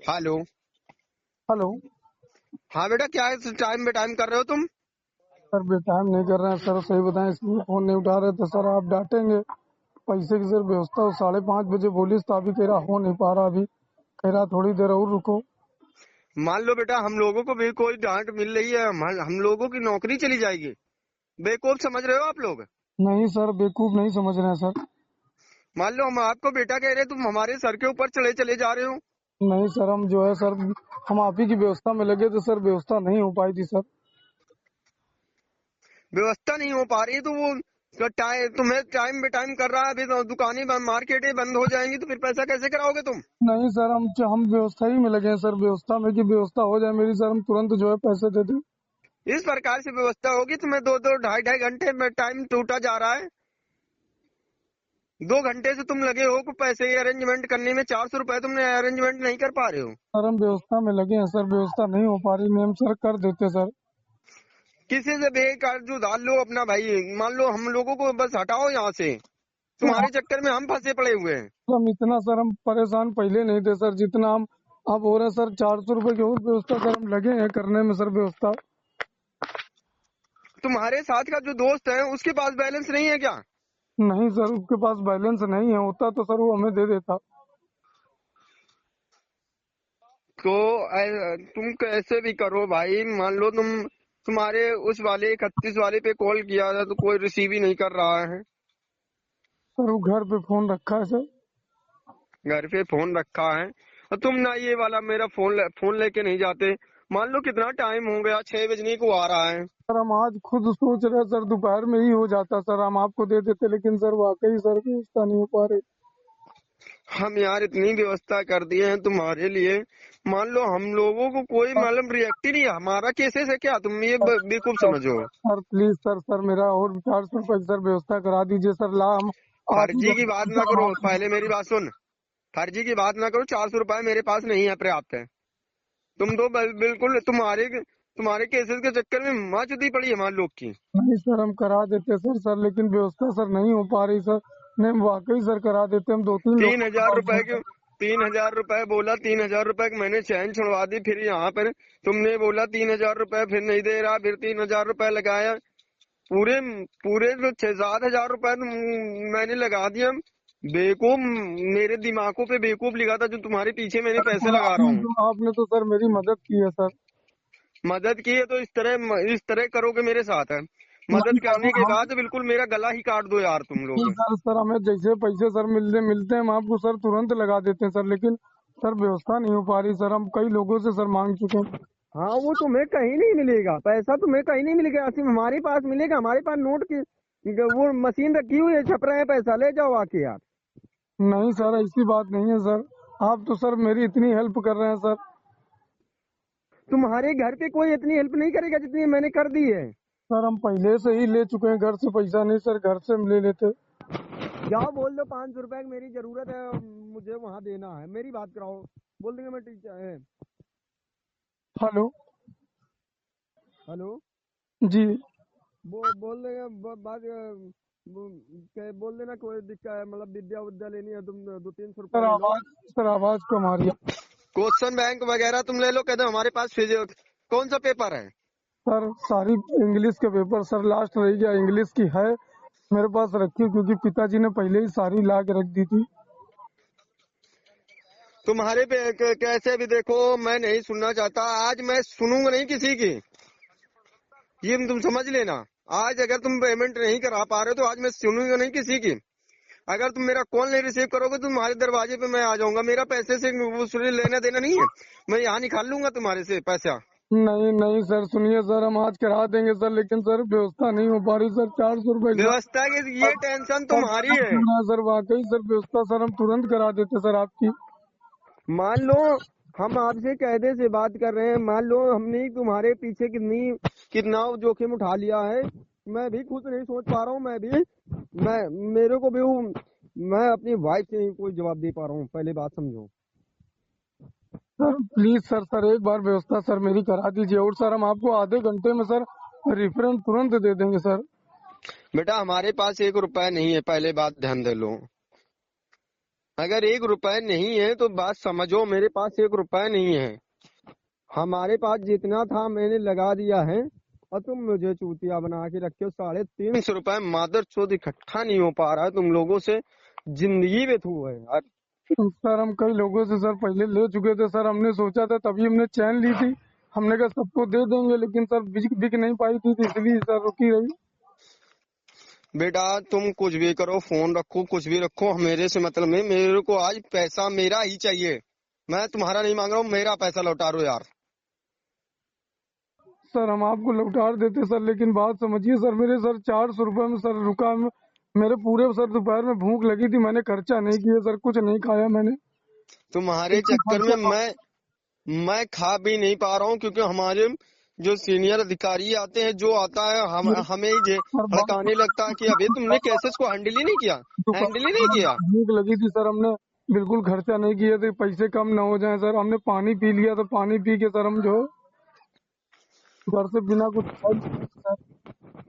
Hello. Hello. हाँ बेटा, क्या है टाइम बे टाइम कर रहे हो तुम? सर बेटाइम नहीं कर रहे हैं सर, सही बताएं, इसलिए फोन नहीं उठा रहे थे सर। आप डांटेंगे। पैसे की सर व्यवस्था हो, 5:30 बजे बोली तो अभी कह रहा हो नहीं पा रहा, अभी कह रहा थोड़ी देर और रुको। मान लो बेटा, हम लोगों को भी कोई डांट मिल रही है, हम लोगों की नौकरी चली जाएगी। बेवकूफ समझ रहे हो आप लोग? नहीं सर, बेवकूफ नहीं समझ रहे हैं सर। मान लो हम आपको बेटा कह रहे हैं, तुम हमारे सर के ऊपर चले जा रहे हो। नहीं सर, हम जो है सर, हम आप ही की व्यवस्था में लगे थे सर, व्यवस्था नहीं हो पाई थी सर। व्यवस्था नहीं हो पा रही तो वो तुम्हें टाइम बे टाइम कर रहा है। अभी तो दुकानें मार्केटें बंद हो जाएंगी तो फिर पैसा कैसे कराओगे तुम? नहीं सर, हम व्यवस्था ही में लगे हैं सर, व्यवस्था में की व्यवस्था हो जाए मेरी सर, हम तुरंत जो है पैसे दे दें। इस प्रकार से व्यवस्था होगी, तुम्हें दो दो ढाई ढाई घंटे में टाइम टूटा जा रहा है। 2 घंटे से तुम लगे हो को पैसे अरेंजमेंट करने में, 400 रुपए तुमने अरेंजमेंट नहीं कर पा रहे हो। सर हम व्यवस्था में लगे हैं सर, व्यवस्था नहीं हो पा रही, नहीं हम सर कर देते सर। किसी से बेकार जो डाल लो अपना भाई। मान लो हम लोगों को बस हटाओ यहाँ से। तुम्हारे चक्कर में हम फंसे पड़े हुए हैं। हम इतना सर, हम परेशान पहले नहीं थे सर जितना हम अब हो रहे हैं सर। 400 रुपए की और व्यवस्था सर हम लगे हैं करने में सर व्यवस्था। तुम्हारे साथ का जो दोस्त है उसके पास बैलेंस नहीं है क्या? नहीं सर, उसके पास बैलेंस नहीं है, होता तो सर वो हमें दे देता। तो तुम कैसे भी करो भाई। मान लो तुम्हारे उस वाले 31 वाले पे कॉल किया था तो कोई रिसीव ही नहीं कर रहा है। सर वो घर पे फोन रखा है सर। घर पे फोन रखा है और तुम ना ये वाला मेरा फोन लेके नहीं जाते। मान लो कितना टाइम हो गया, 6 बजने को आ रहा है। सर हम आज खुद सोच रहे हैं सर, दोपहर में ही हो जाता सर, हम आपको दे देते, लेकिन सर वाकई सर व्यवस्था नहीं हो पा रही। हम यार इतनी व्यवस्था कर दिए हैं तुम्हारे लिए। मान लो हम लोगों को कोई मतलब रिएक्ट ही नहीं है। हमारा केसेस है क्या? तुम ये बेवकूफ सर, समझो। सर प्लीज सर, मेरा और 400 रुपए सर व्यवस्था करा दीजिए सर। ला हम आज ही फर्जी की बात ना करो, पहले मेरी बात सुन। फर्जी की बात ना करो। 400 रुपए मेरे पास नहीं है, पर्याप्त है। तुम तो बिल्कुल तुम्हारे केसेस के चक्कर में माँ चुदी पड़ी है हमारे लोग की। नहीं सर, हम करा देते सर, लेकिन व्यवस्था सर नहीं हो पा रही सर। नहीं हम वाकई सर करा देते, हम 2-3 लोग। 3,000 रुपए की 3,000 रुपए बोला, 3,000 रुपए की मैंने चैन छुड़वा दी। फिर यहाँ पर तुमने बोला 3,000 रुपए, फिर नहीं दे रहा, फिर 3,000 रुपए लगाया। पूरे पूरे जो 6-7 हजार रुपए मैंने लगा दिया। बेवकूफ, मेरे दिमागों पे बेवकूफ लिखा था जो तुम्हारे पीछे मैंने पैसे लगा रहा हूँ। आपने तो सर मेरी मदद की है सर। मदद की है तो इस तरह करोगे मेरे साथ है? मदद नहीं करने सर के बाद बिल्कुल मेरा गला ही काट दो यार तुम लोग। सर हमें जैसे पैसे सर मिलते मिलते हैं हम आपको सर तुरंत लगा देते हैं सर, लेकिन सर व्यवस्था नहीं हो पा रही सर, हम कई लोगों से सर मांग चुके हैं। हाँ, वो तुम्हें कहीं नहीं मिलेगा, पैसा तुम्हें कहीं नहीं मिलेगा, सिर्फ हमारे पास मिलेगा। हमारे पास नोट की वो मशीन रखी हुई है, छप रहे हैं, पैसा ले जाओ आके यार। नहीं सर, ऐसी बात नहीं है सर, आप तो सर मेरी इतनी हेल्प कर रहे हैं सर। तुम्हारे घर पे कोई इतनी हेल्प नहीं करेगा जितनी मैंने कर दी है। सर हम पहले से ही ले चुके हैं, घर से पैसा नहीं सर, घर से हम ले लेते। जाओ बोल दो 500 रुपए की मेरी जरूरत है, मुझे वहाँ देना है, मेरी बात कराओ। बोल देंगे मैं टीचर है। हेलो। हेलो। जी। वो बोल देंगे बोल देना कोई दिक्कत है, मतलब विद्या लेनी है, तुम 200-300 रुपए ले लो। सर आवाज कम आ रही है। क्वेश्चन बैंक वगैरह तुम ले लो, कहते हमारे पास फिजिक्स कौन सा पेपर है? सर सारी इंग्लिश के पेपर सर, लास्ट रह गया इंग्लिश की है मेरे पास रखी, क्योंकि पिताजी ने पहले ही सारी ला के रख दी थी। तुम्हारे पे कैसे भी देखो, मैं नहीं सुनना चाहता। आज मैं सुनूंगा नहीं किसी की, ये तुम समझ लेना। आज अगर तुम पेमेंट नहीं करा पा रहे हो तो आज मैं सुनूंगा नहीं किसी की। अगर तुम मेरा कॉल नहीं रिसीव करोगे तो तुम्हारे दरवाजे पे मैं आ जाऊंगा। मेरा पैसे से वो लेना देना नहीं है, मैं यहाँ निकाल लूंगा तुम्हारे से पैसा। नहीं नहीं सर, सुनिए सर, हम आज करा देंगे सर, लेकिन सर व्यवस्था नहीं हो पा रही सर। 400 रुपए व्यवस्था की ये टेंशन तुम्हारी है। सर, वाकई सर व्यवस्था सर हम तुरंत करा देते सर आपकी। मान लो हम आपसे कायदे से बात कर रहे हैं, मान लो हमने तुम्हारे पीछे कितना जोखिम उठा लिया है। मैं भी खुद नहीं सोच पा रहा हूँ। मैं मेरे को भी मैं अपनी वाइफ से ही कोई जवाब दे पा रहा हूँ, पहले बात समझो। सर प्लीज सर एक बार व्यवस्था सर मेरी करा दीजिए, और सर हम आपको आधे घंटे में सर रिफंड तुरंत दे देंगे सर। बेटा हमारे पास 1 रुपया नहीं है, पहले बात ध्यान दे लो। अगर 1 रुपए नहीं है तो बात समझो, मेरे पास 1 रुपए नहीं है। हमारे पास जितना था मैंने लगा दिया है और तुम मुझे चूतिया बना के रखे हो। 350 रुपए मादर चोद इकट्ठा नहीं हो पा रहा है तुम लोगों से, जिंदगी में थू है यार। सर हम कई लोगों से सर पहले ले चुके थे सर, हमने सोचा था तभी हमने चैन ली थी, हमने कहा सबको दे देंगे, लेकिन सर बिक नहीं पाई थी तो इसलिए सर रुकी रही। बेटा तुम कुछ भी करो, फोन रखो, कुछ भी रखो, मेरे से मतलब नहीं। मेरे को आज पैसा मेरा ही चाहिए, मैं तुम्हारा नहीं मांग रहा हूँ, मेरा पैसा लौटा दो यार। सर हम आपको लौटा देते सर, लेकिन बात समझिए सर, मेरे सर 400 रुपए में सर रुका, मेरे पूरे सर दोपहर में भूख लगी थी, मैंने खर्चा नहीं किया सर, कुछ नहीं खाया मैंने। तुम्हारे लेकिन चक्कर में मैं खा भी नहीं पा रहा हूँ, क्योंकि हमारे जो सीनियर अधिकारी आते हैं, जो आता है हमें ही सर भड़काने लगता है कि अभी तुमने केसेस को हैंडल ही नहीं किया, हैंडल ही नहीं दोपहर किया। भूख लगी थी सर, हमने बिल्कुल खर्चा नहीं किया था, पैसे कम ना हो जाए सर, हमने पानी पी लिया, तो पानी पी के सर हम जो घर से बिना कुछ खाए सर।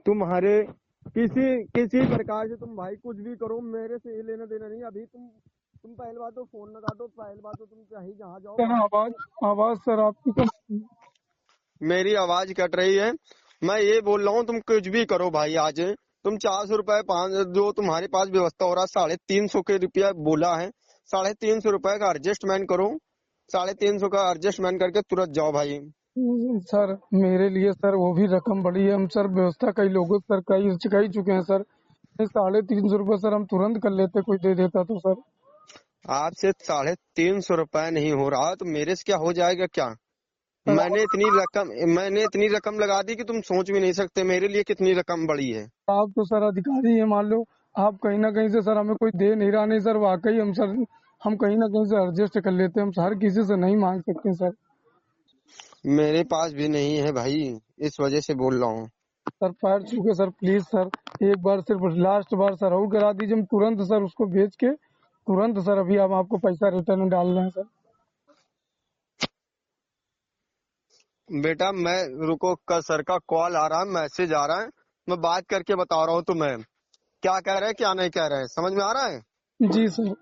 तुम्हारे किसी किसी प्रकार से तुम भाई कुछ भी करो, मेरे से ये लेना देना नहीं। अभी तुम पहले बात तो फोन लगा दो, पहले बात तो तुम चाहे जहाँ जाओ सर आवाज सर आपकी कम। मेरी आवाज कट रही है। मैं ये बोल रहा हूँ तुम कुछ भी करो भाई, आज तुम 400 रुपए 5 जो तुम्हारे पास व्यवस्था हो रहा, 350 के रुपया बोला है, 350 रुपए का एडजस्टमेंट करो, 350 का एडजस्टमेंट करके तुरंत जाओ भाई। सर मेरे लिए सर वो भी रकम बड़ी है, हम सर व्यवस्था कई लोगों सर कई चुके हैं सर, 350 रुपए सर हम तुरंत कर लेते, कोई दे देता तो सर। आपसे 350 रुपए नहीं हो रहा तो मेरे से क्या हो जाएगा क्या? मैंने इतनी रकम लगा दी कि तुम सोच भी नहीं सकते मेरे लिए कितनी रकम बड़ी है। आप तो सर अधिकारी हैं, मान लो आप कहीं ना कहीं से सर हमें कोई दे नहीं रहा, नहीं सर वाकई हम कहीं ना कहीं से एडजस्ट कर लेते हैं, हम हर किसी से नहीं मांग सकते सर। मेरे पास भी नहीं है भाई, इस वजह से बोल रहा हूँ। सर पैर छूके सर, प्लीज सर एक बार सिर्फ लास्ट बार सर और करा दीजिए, हम तुरंत सर उसको भेज के तुरंत सर अभी हम आपको पैसा रिटर्न डाल रहे हैं सर। बेटा मैं रुको, सर का कॉल आ रहा है, मैसेज आ रहा है, मैं बात करके बता रहा हूँ तुम्हें क्या कह रहे हैं क्या नहीं कह रहे हैं, समझ में आ रहा है? जी सर।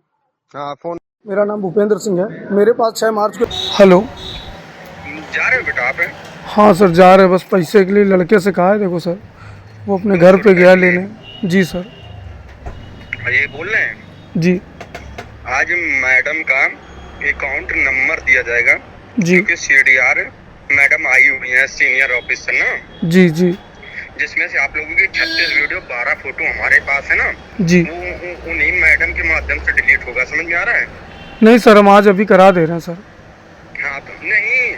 हाँ फोन। मेरा नाम भूपेंद्र सिंह है, मेरे पास 6 मार्च को। हेलो, जा रहे हो बेटा आप? हाँ सर जा रहे, बस पैसे के लिए लड़के से कहा है, देखो सर वो अपने घर पे गया लेने। जी सर। ये बोल रहे हैं जी। आज मैडम का अकाउंट नंबर दिया जाएगा जी। क्योंकि CDR मैडम आई हुई है, सीनियर ऑफिसर ना। जी जी। जिसमें से आप लोगों की 36 वीडियो 12 फोटो हमारे पास है ना जी। वो उन्हीं मैडम के माध्यम से डिलीट होगा, समझ में आ रहा है? नहीं सर हम आज अभी करा दे रहे हैं सर। हाँ तो नहीं,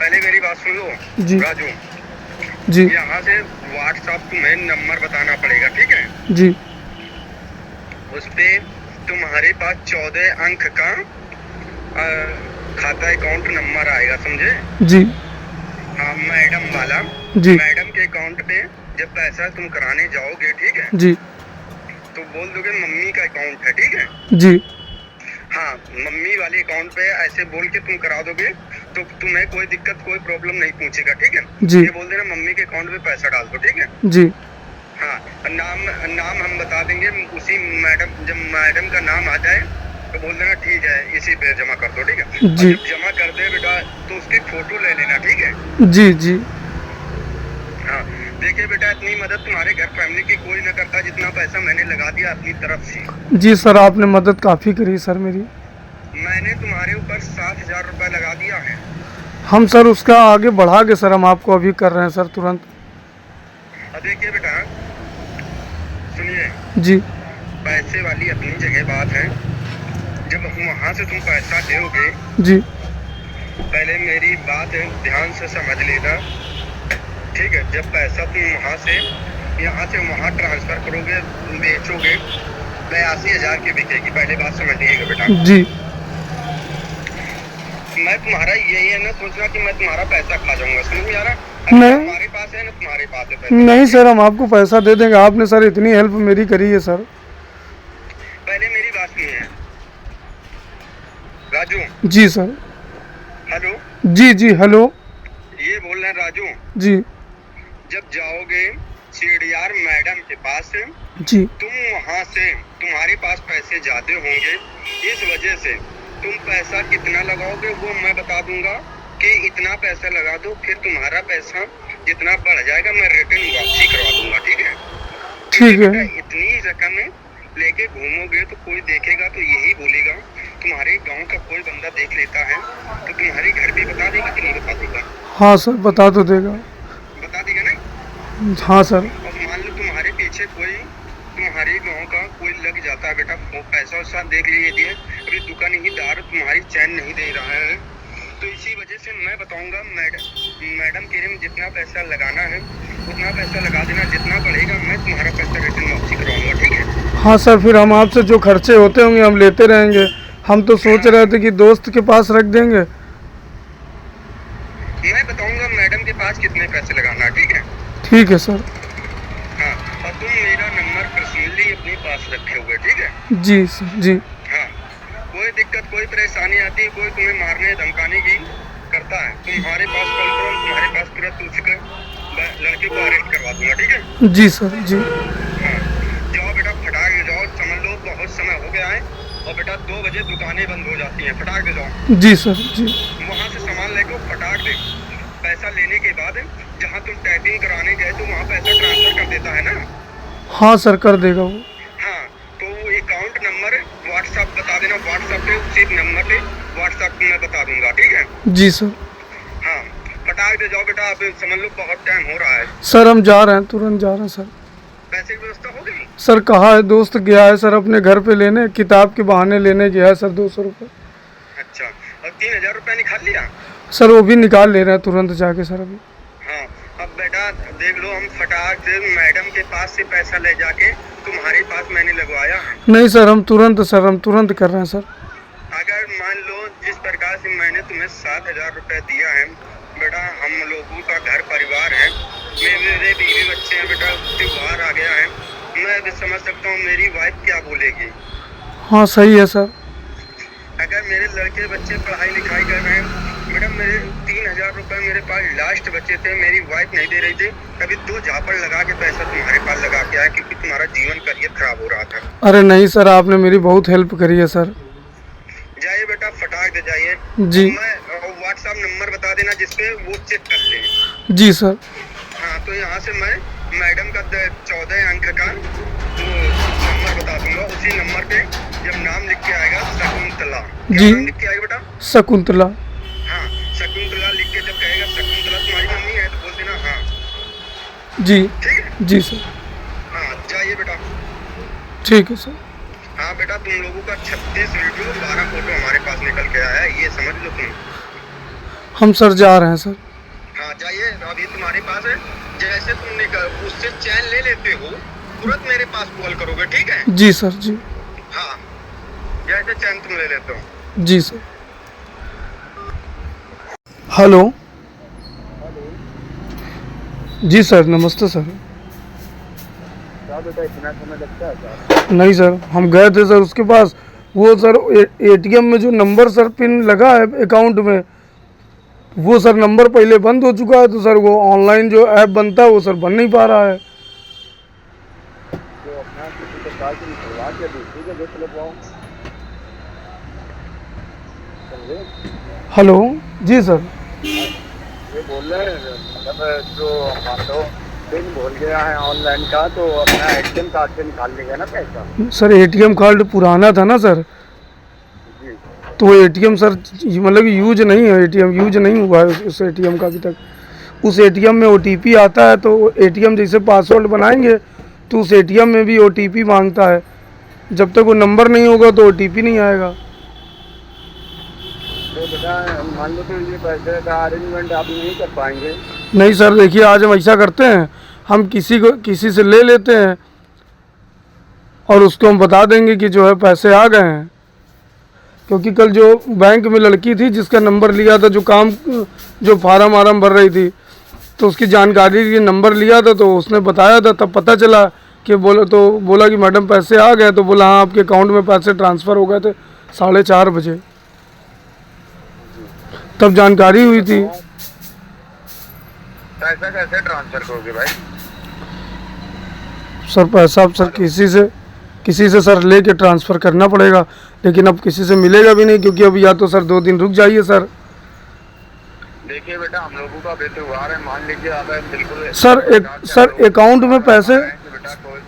पहले मेरी बात सुन लो जी। राजू जी। यहाँ से व्हाट्सएप तुम्हें नंबर बताना पड़ेगा, ठीक है? जी। उस पे तुम्हारे पास 14 अंक का खाता अकाउंट नंबर आएगा, समझे? जी। हाँ मैडम वाला। जी। मैडम के अकाउंट पे जब पैसा तुम कराने जाओगे, ठीक है, जी। तो बोल दोगे मम्मी का अकाउंट है, ठीक है? जी। हाँ मम्मी वाले अकाउंट पे ऐसे बोल के तुम करा दोगे तो तुम्हें कोई दिक्कत कोई प्रॉब्लम नहीं पूछेगा, ठीक है? जी। ये बोल देना मम्मी के अकाउंट पे पैसा डाल दो, ठीक है? जी। हाँ नाम हम बता देंगे, उसी मैडम, जब मैडम का नाम आ जाए तो बोल देना ठीक है इसी पे जमा कर दो, ठीक है? जी। जब जमा कर दे बेटा तो उसकी फोटो ले लेना, ठीक है? जी। जी। हाँ देखिए बेटा, इतनी मदद तुम्हारे घर फैमिली की कोई न करता जितना पैसा मैंने लगा दिया अपनी तरफ से। जी सर आपने मदद काफी करी सर मेरी। मैंने तुम्हारे ऊपर 7,000 रुपए लगा दिया है। हम सर उसका आगे बढ़ा के सर हम आपको अभी कर रहे हैं सर तुरंत। देखिए बेटा सुनिए, जी। पैसे वाली अपनी जगह बात है, जब वहाँ से तुम पैसा दोगे, जी। पहले मेरी बात ध्यान से समझ लेना, ठीक है? जब पैसा तुम यहाँ से वहाँ ट्रांसफर करोगे, बेचोगे, 82,000 की बिकेगी, पहले बात समझ लीजिएगा बेटा। जी। मैं तुम्हारा यही है ना सोचना कि मैं तुम्हारा पैसा खा जाऊंगा, समझ में आ रहा? नहीं। तुम्हारे पास है ना, तुम्हारे पास है पैसा। नहीं सर हम आपको पैसा दे देंगे, आपने सर इतनी हेल्प मेरी करी है सर। पहले मेरी बात सुनिए राजू। जी सर। हेलो। जी जी हेलो। ये बोल रहे हैं राजू, जी। जब जाओगे CDR मैडम के पास, जी। तुम वहाँ से तुम्हारे पास पैसे ज्यादा होंगे, इस वजह से तुम पैसा कितना लगाओगे वो मैं बता दूंगा कि इतना पैसा लगा दो, फिर तुम्हारा पैसा जितना बढ़ जाएगा मैं रिटर्न वापसी करवा दूंगा, ठीक है? ठीक है। इतनी रकम लेके घूमोगे तो कोई देखेगा तो यही बोलेगा, तुम्हारे गांव का कोई बंदा देख लेता है तो तुम्हारे घर भी बता देगा कि नहीं बता देगा? हाँ सर, बता तो देगा। बता देगा ना? हाँ सर। और मान लो तुम्हारे पीछे कोई तुम्हारे गांव का कोई लग जाता है, बेटा वो पैसा वैसा देख लीजिए, अभी दुकानदार तुम्हारी चैन नहीं दे रहा है, तो इसी वजह से मैं बताऊंगा मैडम के लिए जितना पैसा लगाना है उतना पैसा लगा देना, जितना बढ़ेगा मैं तुम्हारा पैसा रिटर्न वापसी करवाऊंगा, ठीक है? हाँ सर, फिर हम आपसे जो खर्चे होते होंगे हम लेते रहेंगे। हम तो सोच रहे थे कि दोस्त के पास रख देंगे। मैं बताऊंगा मैडम के पास कितने पैसे लगाना, ठीक है? ठीक है सर। हाँ, और तुम मेरा नंबर पर्सनली अपने पास रखे हुए, ठीक है? जी सर, जी। हाँ, कोई दिक्कत कोई परेशानी आती है, कोई तुम्हें मारने धमकाने की करता है, तुम्हारे पास कॉल करो, तुम्हारे पास तुरंत उसके लड़के को अरेस्ट करवा दूंगा, ठीक है? जी सर, जी। हाँ, जाओ बेटा फटाक से जाओ, समझ लो बहुत समय हो गया है और बेटा 2 बजे दुकानें बंद हो जाती हैं, फटाक से जाओ। जी सर, जी। वहाँ से सामान लेके फटाक से पैसा लेने के बाद जहाँ तुम टाइपिंग कराने गए तो वहाँ पैसा ट्रांसफर कर देता है ना? हाँ सर, कर देगा वो। हाँ, तो अकाउंट नंबर व्हाट्सएप बता देना, व्हाट्सएप पे उसी नंबर पे व्हाट्सएप पे मैं बता दूंगा, ठीक है? जी सर। हाँ, फटाक से जाओ बेटा, अब समझ लो बहुत टाइम हो रहा है। सर हम जा रहे हैं, तुरंत जा रहे हैं सर। पैसे की व्यवस्था हो गई? सर कहाँ है, दोस्त गया है सर अपने घर पे लेने, किताब के बहाने लेने गया है सर 200 रुपये। अच्छा, और 3000 रुपये निकाल लिया? सर वो भी निकाल ले रहे हैं तुरंत जाके सर अभी। हाँ, अब बेटा देख लो, हम फटाक से मैडम के पास से पैसा ले जाके तुम्हारे पास मैंने लगवाया है। नहीं सर, हम तुरंत कर रहे हैं सर। अगर मान लो जिस प्रकार से मैंने तुम्हें 7000 रुपये दिया है बेटा, हम लोगों का घर परिवार है, मेरे बीवी बच्चे हैं बेटा, त्योहार आ गया है, मैं भी समझ सकता हूँ मेरी वाइफ क्या बोलेगी। हाँ सही है सर। अगर मेरे लड़के बच्चे पढ़ाई लिखाई कर रहे हैं बेटा, मेरे 3000 रुपये मेरे पास लास्ट बचे थे, मेरी वाइफ नहीं दे रही थी, कभी 2 झापड़ लगा के पैसा तुम्हारे पास लगा के आया क्योंकि तुम्हारा जीवन करियर खराब हो रहा था। अरे नहीं सर, आपने मेरी बहुत हेल्प करी है सर। जाइए बेटा, फटाक से जाइए। जी। मैं व्हाट्सएप नंबर बता देना जिसपे वो चेक कर ले। जी सर। हाँ, तो यहाँ से मैं मैडम का 14 अंक का वो नंबर बता दूंगा, उसी नंबर पे जब नाम लिख के आएगा शकुंतला, जी। नाम लिख के आएगा बेटा? शकुंतला। हाँ, शकुंतला लिख के जब कहेगा शकुंतला तुम्हारी मम्मी है तो बोल देना हाँ। जी। ठीक है? जी सर। हाँ, जाइए बेटा। ठीक है सर। हाँ बेटा, तुम लोगों का 36 वीडियो 12 फोटो हमारे पास निकल के आया है, ये समझ लो तुम। हम सर जा रहे हैं सर। हाँ जाइए, अभी तुम्हारे पास है, जैसे तुम उससे चैन ले लेते हो तुरंत मेरे पास कॉल करोगे, ठीक है? जी सर, जी। हाँ, जैसे चैन तुम ले लेते हो। जी सर। हेलो। जी सर, नमस्ते सर। क्या बेटा इतना समय लगता है क्या? नहीं सर, हम गए थे सर उसके पास, वो सर एटीएम में जो नंबर सर पिन लगा है अकाउंट में, वो सर नंबर पहले बंद हो चुका है, तो सर वो ऑनलाइन जो ऐप बनता है वो सर बन नहीं पा रहा है। तो अपना किसी के पास निकलवा के दूसरी जगह चले जाओ, समझे? हेलो। जी सर। ये बोल रहे हैं मतलब जो मान लो पिन भूल गया है ऑनलाइन का, तो अपना एटीएम कार्ड से निकाल लेगा ना पैसा? सर एटीएम कार्ड पुराना था ना सर, जी। तो एटीएम सर मतलब यूज नहीं है, एटीएम यूज नहीं हुआ है उस एटीएम का अभी तक। उस एटीएम में ओटीपी आता है, तो एटीएम जैसे पासवर्ड बनाएंगे तो उस एटीएम में भी ओटीपी मांगता है, जब तक वो नंबर नहीं होगा तो ओटीपी नहीं आएगा। तो बेटा मान लो तो ये पैसे का अरेंजमेंट आप नहीं कर पाएंगे? नहीं सर, देखिए आज हम ऐसा करते हैं, हम किसी से ले लेते हैं और उसको हम बता देंगे कि जो है पैसे आ गए हैं, क्योंकि कल जो बैंक में लड़की थी जिसका नंबर लिया था, जो फार्म वार्म भर रही थी, तो उसकी जानकारी के नंबर लिया था, तो उसने बताया था, तब पता चला कि बोला कि मैडम पैसे आ गए, तो बोला हाँ आपके अकाउंट में पैसे ट्रांसफ़र हो गए थे 4:30 बजे, तब जानकारी हुई थी। पैसा कैसे ट्रांसफर करोगे भाई? सर पैसा आप सर किसी से सर लेके ट्रांसफ़र करना पड़ेगा, लेकिन अब किसी से मिलेगा भी नहीं, क्योंकि अब या तो सर 2 दिन रुक जाइए सर। देखिए बेटा, हम लोगों का भी त्योहार है, मान लीजिए आप बिल्कुल सर अकाउंट में पैसे बेटा कोई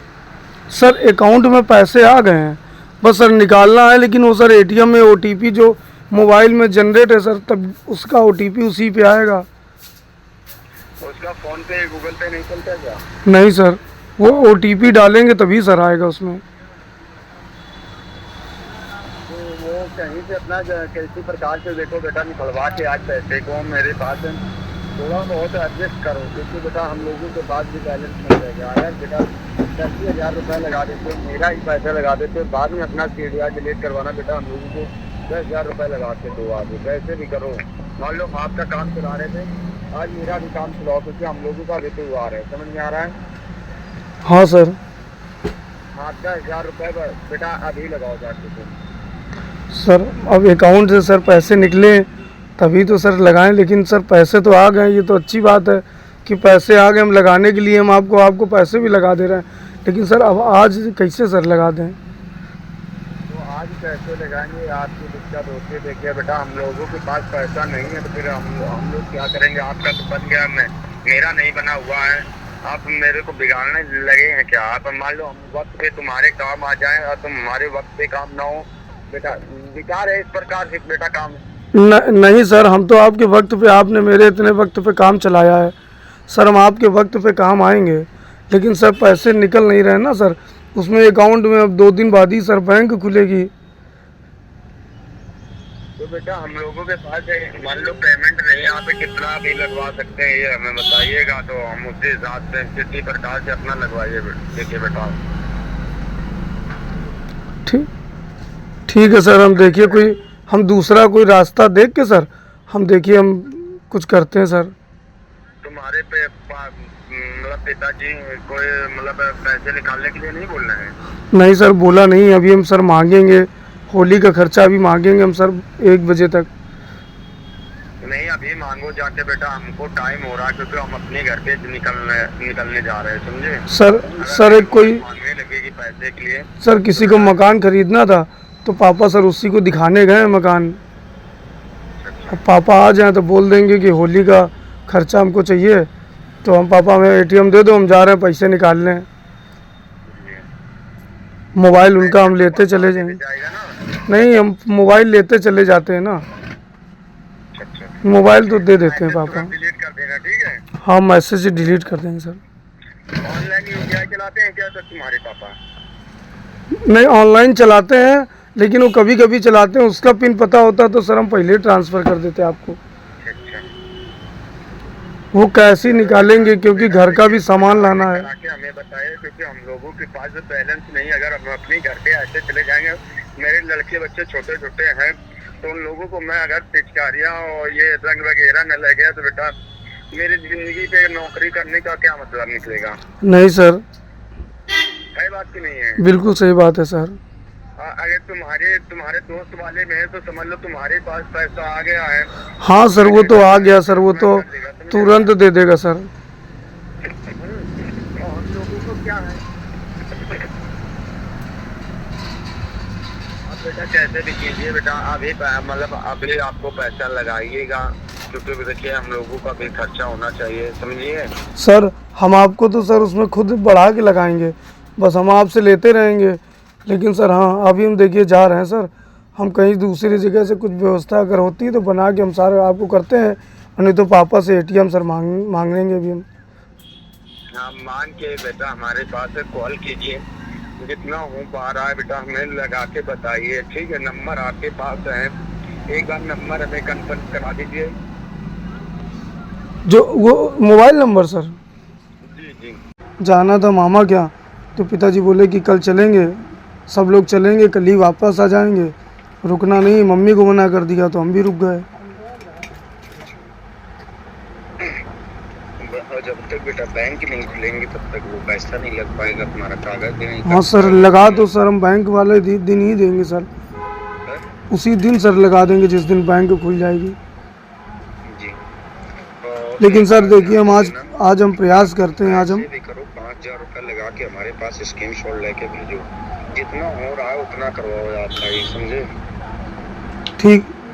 सर अकाउंट में पैसे आ गए हैं, बस सर निकालना है, लेकिन वो सर एटीएम में ओटीपी जो मोबाइल में जनरेट है सर, तब उसका ओटीपी उसी पे आएगा। उसका फोन पे गूगल पे नहीं चलता क्या? नहीं सर, वो ओटीपी डालेंगे तभी सर आएगा उसमें। तो वो कहीं से अपना किसी प्रकार से देखो बेटा निकलवा के आज पैसे को मेरे पास थोड़ा बहुत एडजस्ट करो, क्योंकि बेटा हम लोगों के पास भी बैलेंस नहीं रहेगा यार। बेटा 10,000 रुपये लगा देते, मेरा ही पैसा लगा देते, बाद में अपना सीढ़िया डिलीट करवाना। बेटा हम लोगों को 10,000 रुपये लगा के दो, आगे कैसे भी करो। मान लो आपका काम चला रहे थे, आज मेरा भी काम चलाओ, क्योंकि हम लोगों का भी त्योहार है, समझ में आ रहा है? हाँ सर। हाँ 10,000 रुपये बेटा अभी लगाओ जाके तुम। सर अब अकाउंट से सर पैसे निकले तभी तो सर लगाएं, लेकिन सर पैसे तो आ गए, ये तो अच्छी बात है कि पैसे आ गए, हम लगाने के लिए हम आपको पैसे भी लगा दे रहे हैं, लेकिन सर अब आज कैसे सर लगा दें? तो आज पैसे लगाएंगे, आपकी दिक्कत होती है। देखिए बेटा, हम लोगों के पास पैसा नहीं है, तो फिर हम लोग क्या करेंगे? आपका तो बन गया, मेरा नहीं बना हुआ है, आप मेरे को बिगाड़ने लगे हैं क्या? आप मान लो हम वक्त पे तुम्हारे काम आ जाएं और तुम हमारे वक्त पे काम ना हो, बेटा बेकार है इस प्रकार से बेटा काम। नहीं सर, हम तो आपके वक्त पे, आपने मेरे इतने वक्त पे काम चलाया है सर, हम आपके वक्त पे काम आएंगे, लेकिन सर पैसे निकल नहीं रहे ना सर, उसमें अकाउंट में अब 2 दिन बाद ही सर बैंक खुलेगी। तो बेटा हम लोगों के पास मान लो पेमेंट नहीं, यहाँ पे कितना भी लगवा सकते हैं ये हमें बताइएगा, तो हम उसी हिसाब से किसी प्रकार से अपना लगवाइए। देखिए बेटा ठीक है सर, हम देखिए हम दूसरा कोई रास्ता देख के सर, हम देखिए हम कुछ करते हैं सर। तुम्हारे पे मतलब पिताजी कोई मतलब पैसे निकालने के लिए नहीं बोल रहे हैं? नहीं सर, बोला नहीं, अभी हम सर मांगेंगे, होली का खर्चा अभी मांगेंगे हम सर 1 बजे तक। नहीं अभी मांगो जाके बेटा, हमको टाइम हो रहा है, क्योंकि हम अपने घर पे निकलने जा रहे हैं, समझे? सर एक कोई मांगने लगेगी पैसे के लिए। सर किसी को मकान खरीदना था, तो पापा सर उसी को दिखाने गए मकान। अब पापा आ जाएं तो बोल देंगे कि होली का खर्चा हमको चाहिए, तो हम पापा हमें एटीएम दे दो, हम जा रहे हैं पैसे निकालने। मोबाइल उनका हम लेते चले जाएंगे। नहीं, हम मोबाइल लेते चले जाते हैं ना, मोबाइल तो दे देते हैं पापा। डिलीट कर देना, ठीक है? हाँ, मैसेज डिलीट कर देंगे सर। ऑनलाइन यूपीआई चलाते हैं क्या सर तुम्हारे पापा? नहीं, ऑनलाइन चलाते हैं, लेकिन वो कभी कभी चलाते हैं, उसका पिन पता होता तो सर हम पहले ट्रांसफ़र कर देते आपको। वो कैसे निकालेंगे, क्योंकि घर का भी सामान लाना है। हमें बताइए, क्योंकि हम लोगों के पास बैलेंस नहीं, अगर हम अपने घर पे ऐसे चले जाएंगे, मेरे लड़के बच्चे छोटे छोटे हैं, तो उन लोगों को मैं अगर पिचकारियाँ और ये रंग वगैरह न लगे तो बेटा मेरी जिंदगी पे नौकरी करने का क्या मतलब निकलेगा? नहीं सर, सही बात की नहीं है? बिल्कुल सही बात है सर। अगर तुम्हारे दोस्त वाले में है तो समझ लो तुम्हारे पास पैसा आ गया है। हाँ सर, वो तो आ गया सर, वो तो तुरंत दे देगा सर। हम लोगों को क्या है, अब बेटा कैसे भी कीजिए बेटा, अभी मतलब अभी आपको पैसा लगाइएगा, क्योंकि देखिए हम लोगों का भी खर्चा होना चाहिए, समझिए? सर हम आपको तो सर उसमें खुद बढ़ा के लगाएंगे, बस हम आपसे लेते रहेंगे, लेकिन सर हाँ अभी हम देखिए जा रहे हैं सर, हम कहीं दूसरी जगह से कुछ व्यवस्था अगर होती है तो बना के हम सारे आपको करते हैं, नहीं तो पापा से एटीएम सर मांग लेंगे अभी हम। हाँ मांग के बेटा हमारे पास कॉल कीजिए, जितना हो पा रहा है बेटा हमें लगा के बताइए, ठीक है? नंबर आपके पास है, एक बार नंबर हमें कंफर्म करा दीजिए। जो वो मोबाइल नंबर सर? जी जी। जाना था मामा क्या, तो पिताजी बोले कि कल चलेंगे, सब लोग चलेंगे, कल ही वापस आ जाएंगे, रुकना नहीं, मम्मी को मना कर दिया तो हम भी रुक गए। जब तक बेटा बैंक नहीं खुलेंगे तब तक वो पैसा नहीं लग पाएगा, तुम्हारा कागज नहीं। हाँ सर, लगा तो सर हम बैंक वाले दिन ही देंगे सर, उसी दिन सर लगा देंगे जिस दिन बैंक खुल जाएगी जी। लेकिन सर देखिए हम आज हम प्रयास करते हैं, आज हम करो 5,000 रुपये लगा के हमारे पास स्क्रीन शॉट लेके भेजो, जितना हो रहा है उतना करवाओ आप भाई, समझे?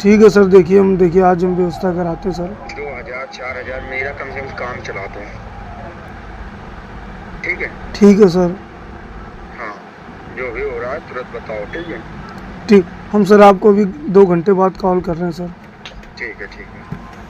ठीक है सर, देखिए आज हम व्यवस्था कराते हैं सर। 2000 4000 मेरा कम से कम काम चला दो, ठीक है? ठीक है सर। हाँ, जो भी हो रहा है तुरंत बताओ, ठीक है? ठीक, हम सर आपको अभी 2 घंटे बाद कॉल कर रहे हैं सर। ठीक है, ठीक है।